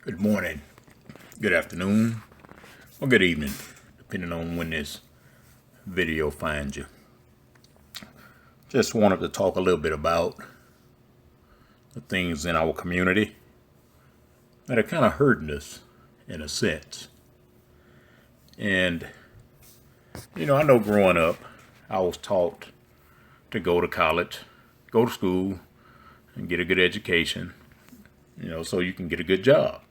Good morning, good afternoon, or good evening, depending on when this video finds you. Just wanted to talk a little bit about the things in our community that are kind of hurting us in a sense. And, I know growing up, I was taught to go to college, go to school, and get a good education, so you can get a good job.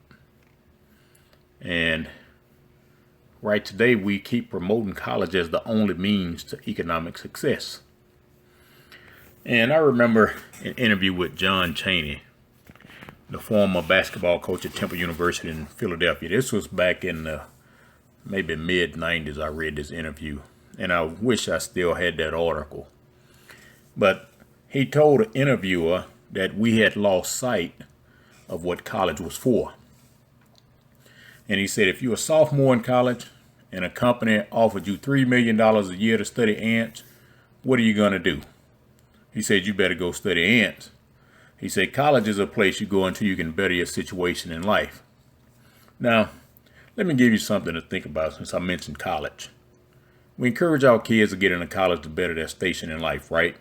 And right today, we keep promoting college as the only means to economic success. And I remember an interview with John Chaney, the former basketball coach at Temple University in Philadelphia. This was back in the maybe mid-90s. I read this interview, and I wish I still had that article. But he told an interviewer that we had lost sight of what college was for. And he said, if you're a sophomore in college and a company offered you $3 million a year to study ants, what are you going to do? He said, you better go study ants. He said, college is a place you go until you can better your situation in life. Now, let me give you something to think about since I mentioned college. We encourage our kids to get into college to better their station in life, right?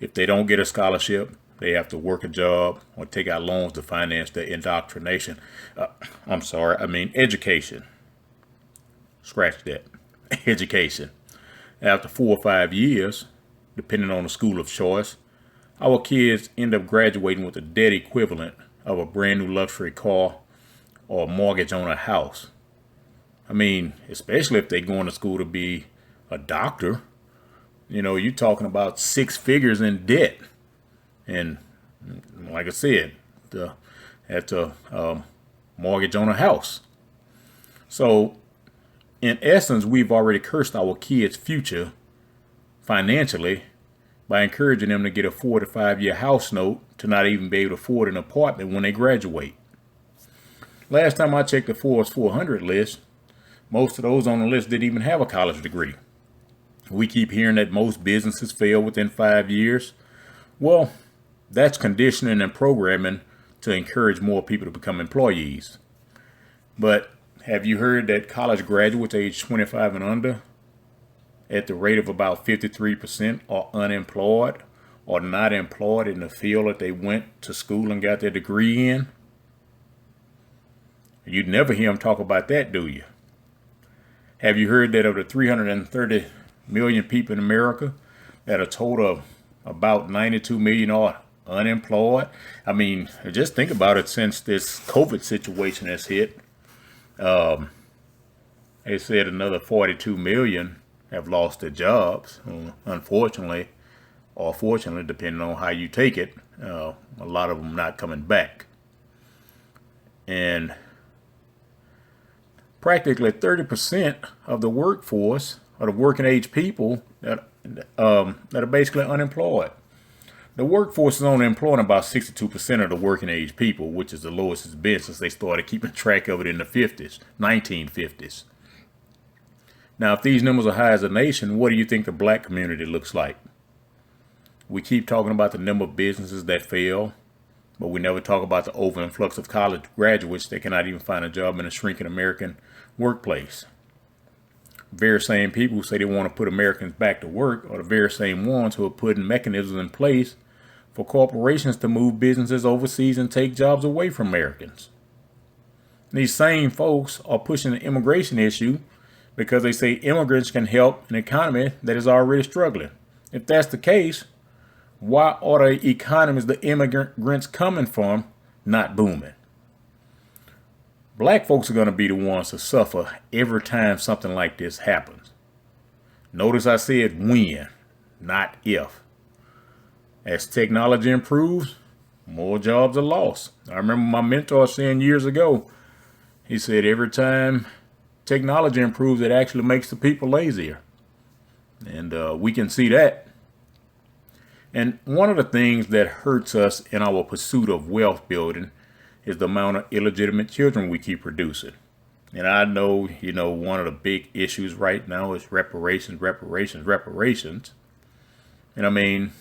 If they don't get a scholarship, they have to work a job or take out loans to finance their indoctrination. Education. Scratch that. Education. After 4 or 5 years, depending on the school of choice, our kids end up graduating with a debt equivalent of a brand new luxury car or a mortgage on a house. Especially if they're going to school to be a doctor. You're talking about 6 figures in debt. And like I said, that's a mortgage on a house. So, in essence, we've already cursed our kids' future financially by encouraging them to get a 4 to 5 year house note to not even be able to afford an apartment when they graduate. Last time I checked the Forbes 400 list, most of those on the list didn't even have a college degree. We keep hearing that most businesses fail within 5 years. Well, that's conditioning and programming to encourage more people to become employees. But have you heard that college graduates age 25 and under, at the rate of about 53%, are unemployed or not employed in the field that they went to school and got their degree in? You'd never hear them talk about that, do you? Have you heard that of the 330 million people in America, that a total of about 92 million are unemployed? Just think about it. Since this COVID situation has hit, they said another 42 million have lost their jobs, unfortunately, or fortunately, depending on how you take it. A lot of them not coming back. And practically 30% of the workforce, or the working age people, that are basically unemployed. The workforce is only employing about 62% of the working age people, which is the lowest it's been since they started keeping track of it in the 1950s. Now, if these numbers are high as a nation, what do you think the black community looks like? We keep talking about the number of businesses that fail, but we never talk about the overinflux of college graduates that cannot even find a job in a shrinking American workplace. Very same people who say they want to put Americans back to work are the very same ones who are putting mechanisms in place for corporations to move businesses overseas and take jobs away from Americans. These same folks are pushing the immigration issue because they say immigrants can help an economy that is already struggling. If that's the case, why are the economies the immigrants coming from not booming? Black folks are going to be the ones to suffer every time something like this happens. Notice I said when, not if. As technology improves, more jobs are lost. I remember my mentor saying years ago, he said every time technology improves, it actually makes the people lazier. And we can see that. And one of the things that hurts us in our pursuit of wealth building is the amount of illegitimate children we keep producing. And I know, one of the big issues right now is reparations. And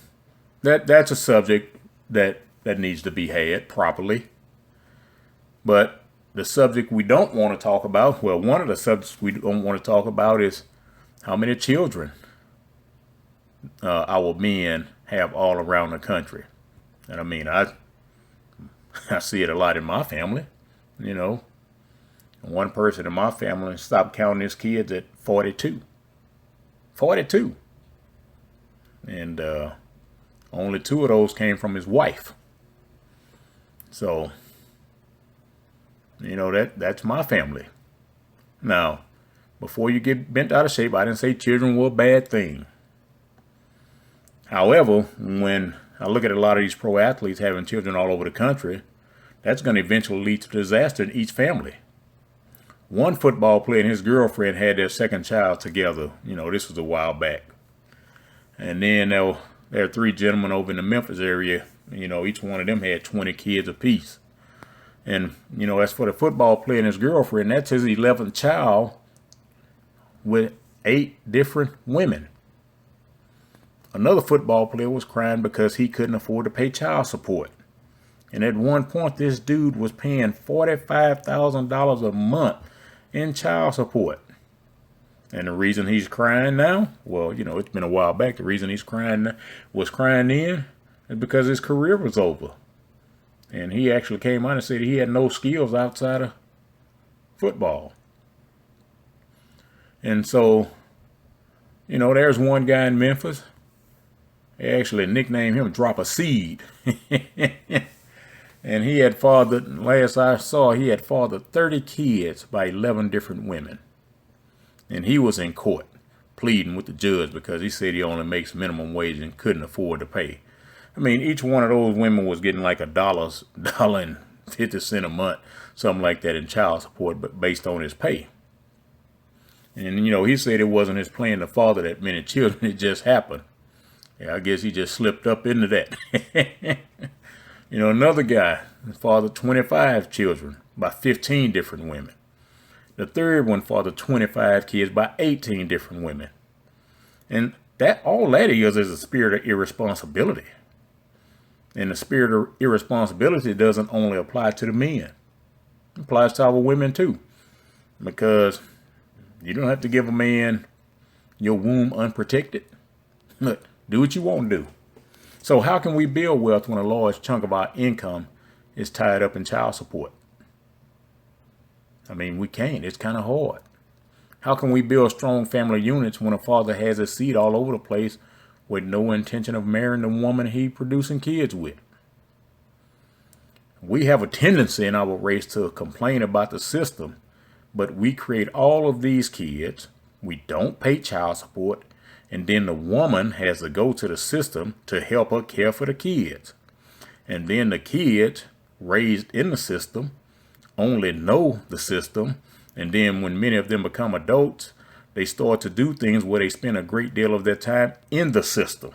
that's a subject that needs to be had properly. But the subject we don't want to talk about, well, one of the subjects we don't want to talk about is how many children our men have all around the country. And I mean, I see it a lot in my family. You know, one person in my family stopped counting his kids at 42. 42. And only 2 of those came from his wife. So, you know, that's my family. Now, before you get bent out of shape, I didn't say children were a bad thing. However, when I look at a lot of these pro athletes having children all over the country, that's going to eventually lead to disaster in each family. One football player and his girlfriend had their second child together. You know, this was a while back. And then there are 3 gentlemen over in the Memphis area. You know, each one of them had 20 kids apiece. And, you know, as for the football player and his girlfriend, that's his 11th child with 8 different women. Another football player was crying because he couldn't afford to pay child support. And at one point, this dude was paying $45,000 a month in child support. And the reason he's crying now, well, you know, it's been a while back. The reason he's crying then is because his career was over. And he actually came out and said he had no skills outside of football. And so, you know, there's one guy in Memphis. They actually nicknamed him Drop a Seed. And he had fathered, last I saw, he had fathered 30 kids by 11 different women. And he was in court pleading with the judge because he said he only makes minimum wage and couldn't afford to pay. I mean, each one of those women was getting like $1.50 a month, something like that in child support, but based on his pay. And, you know, he said it wasn't his plan to father that many children. It just happened. Yeah, I guess he just slipped up into that. You know, another guy fathered 25 children by 15 different women. The third one fathered 25 kids by 18 different women. And all that is a spirit of irresponsibility. And the spirit of irresponsibility doesn't only apply to the men. It applies to our women too. Because you don't have to give a man your womb unprotected. Look, do what you want to do. So how can we build wealth when a large chunk of our income is tied up in child support? I mean, we can't. It's kind of hard. How can we build strong family units when a father has his seed all over the place with no intention of marrying the woman he producing kids with? We have a tendency in our race to complain about the system, but we create all of these kids. We don't pay child support. And then the woman has to go to the system to help her care for the kids. And then the kids raised in the system only know the system. And then when many of them become adults, they start to do things where they spend a great deal of their time in the system.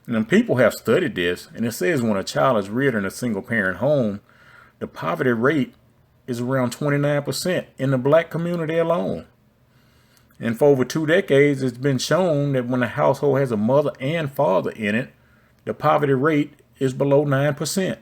And people have studied this, and it says when a child is reared in a single parent home, the poverty rate is around 29% in the black community alone. And for over 2 decades, it's been shown that when a household has a mother and father in it, the poverty rate is below 9%.